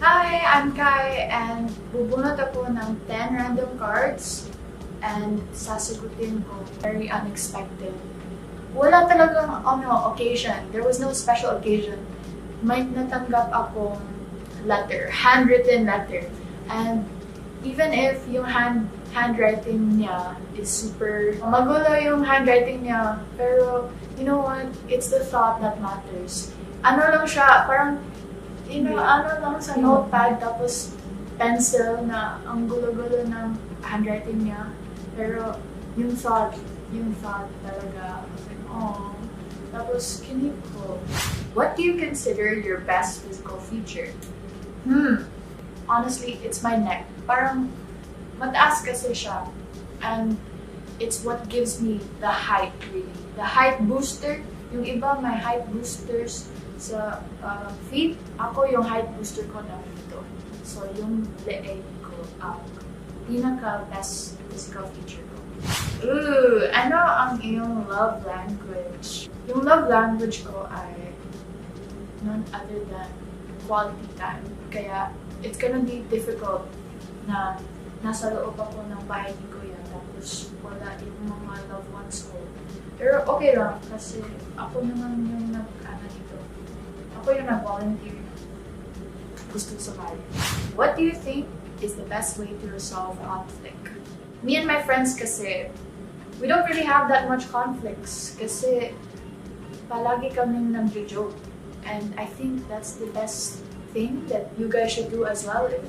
Hi, I'm Kai and bubunot ako ng 10 random cards and sasagutin ko very unexpected. Wala talagang occasion. There was no special occasion. May natanggap akong letter, handwritten letter. And even if yung handwriting niya is super magulo yung handwriting niya, pero you know what? It's the thought that matters. Ano lang siya, parang ano lang sa notepad, tapos pencil na ang gulo-gulo ng handwriting niya. Pero yung thought talaga, I was like, oh. Tapos kinip ko. What do you consider your best physical feature? Honestly, it's my neck. Parang mataas kasi siya. And it's what gives me the height, really. The height booster. Yung iba may height boosters sa feet. Ako yung height booster ko na dito. So yung leeg ko, pinaka-best physical feature ko. Ano ang iyong love language? Yung love language ko ay none other than quality time. Kaya it's gonna be difficult na nasa loob ako ng bahay ni Kuya tapos wala yung mga loved ones ko. Pero okay lang kasi ako naman yung dito. Ako yung nag-volunteer. Gusto sumali. What do you think is the best way to resolve conflict? Me and my friends kasi, we don't really have that much conflicts kasi palagi kaming nag-joke. And I think that's the best thing that you guys should do as well if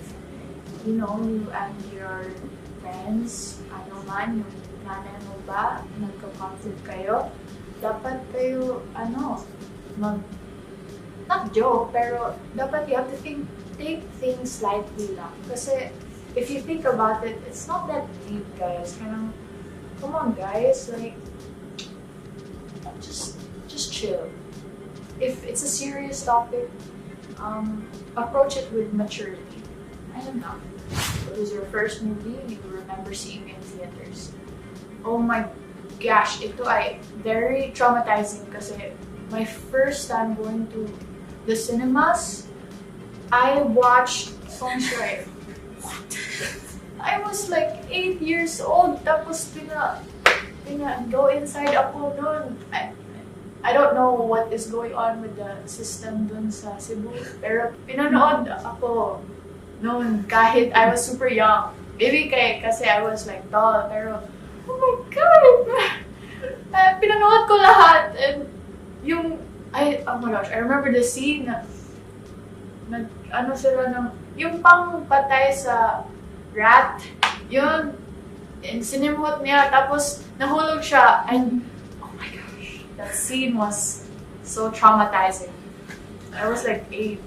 you and your friends, ano man, yung nanay mo ba, nagka-conflict kayo, dapat kayo, not joke, pero dapat you have to take things lightly lang. Kasi if you think about it, it's not that deep, guys. Come on, guys, like, just chill. If it's a serious topic, approach it with maturity. I don't know. What was your first movie you remember seeing in theaters? Oh my gosh, ito ay very traumatizing kasi my first time going to the cinemas, I watched Song Shui. What? I was like 8 years old, tapos go inside ako noon. I don't know what is going on with the system dun sa Cebu, pero pinanood ako noon kahit I was super young. Maybe kasi I was like tall, pero oh my God! Pinanood ko lahat and oh my gosh, I remember the scene na yung pang-patay sa rat, yun, and sinimot niya, tapos nahulog siya, and oh my gosh, that scene was so traumatizing. I was like 8.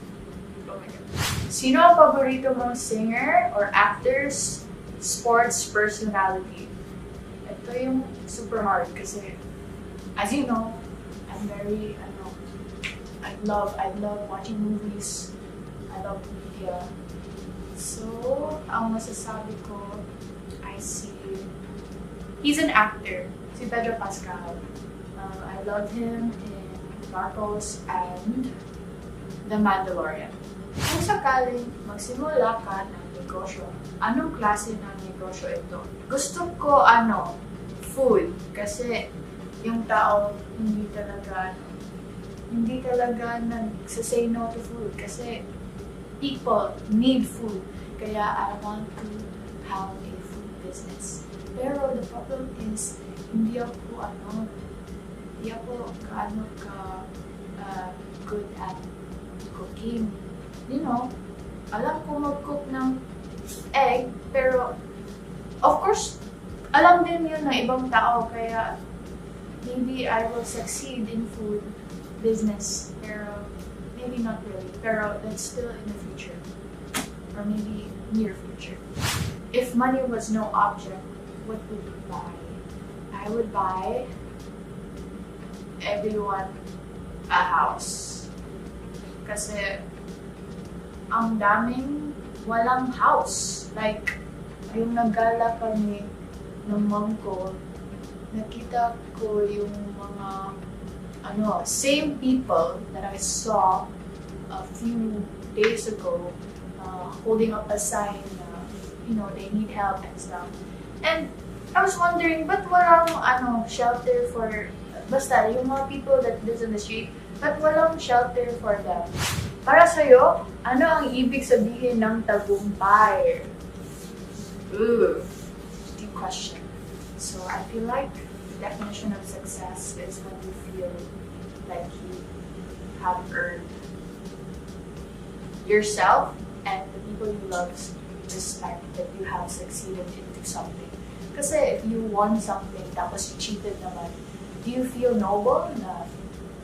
Oh my God. Sino ang paborito mong singer or actors, sports personality? Ito yung super hard kasi, as you know, I'm very, I love watching movies. I love media. So, ang masasabi ko, he's an actor, si Pedro Pascal. I love him in Narcos and The Mandalorian. Kung sakaling magsimula ka ng negosyo, anong klase ng negosyo ito? Gusto ko food. Kasi yung tao hindi talaga nagsasay no to food kasi people need food. Kaya I want to have a food business. Pero the problem is, hindi ako good at cooking. Alam ko mag-cook ng egg, pero of course, alam din yun ng ibang tao, kaya maybe I will succeed in food business, pero maybe not really. Pero that's still in the future, or maybe near future. If money was no object, what would you buy? I would buy everyone a house. Kasi ang daming walang house. Like, yung nagala kami ng mom ko, nakita ko yung mga same people that I saw a few days ago holding up a sign na, they need help and stuff. And I was wondering, ba't walang shelter for, basta yung mga people that lives in the street, ba't walang shelter for them? Para sa'yo, ano ang ibig sabihin ng tagumpay? Ooh, deep question. So I feel like the definition of success is when you feel like you have earned yourself and the people you love respect that you have succeeded into something. Kasi if you won something tapos you cheated naman, do you feel noble na,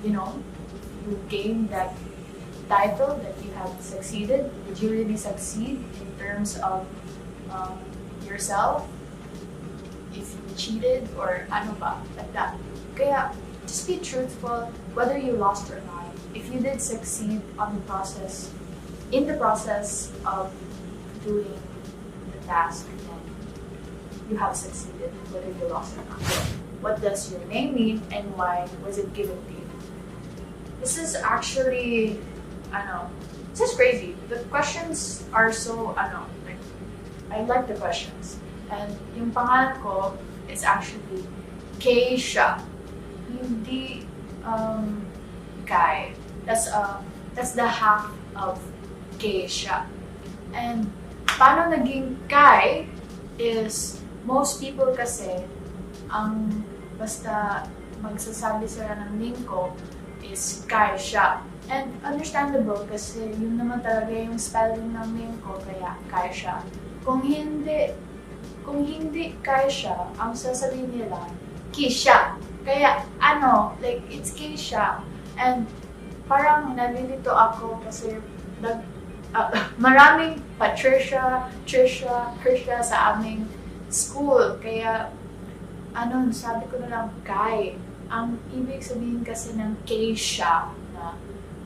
you gained that title that you have succeeded? Did you really succeed in terms of yourself? If you cheated or ano ba, like that. Kaya, just be truthful whether you lost or not. If you did succeed in the process of doing the task, then you have succeeded whether you lost or not. What does your name mean and why was it given to you? This is actually, this is crazy. The questions are so, I like the questions. And yung pangalan ko is actually Keisha. Hindi Kai. That's the half of Keisha. And paano naging Kai is most people kasi basta magsasabi sila ng name ko is Kaisha. And understandable kasi yun naman talaga yung spelling ng name ko, kaya Kaisha. Kung hindi Kaisha, ang sasabihin nila, Kisha. Kaya it's Keisha. And parang nalilito ako kasi maraming Patricia, Trisha, Krisha sa aming school. Kaya sabi ko na lang, Kai. Ang ibig sabihin kasi ng Keisha, na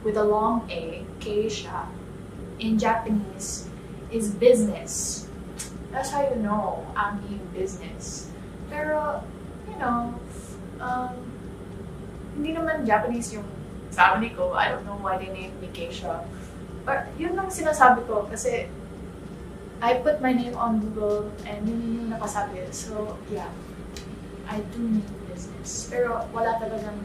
with a long A, Keisha, in Japanese, is business. That's how you know I'm in business. Pero, hindi naman Japanese yung family ko. I don't know why they named me Keisha. But yun lang sinasabi ko kasi I put my name on Google and yun yung nakasabi. So, yeah, I do mean business. Pero wala talagang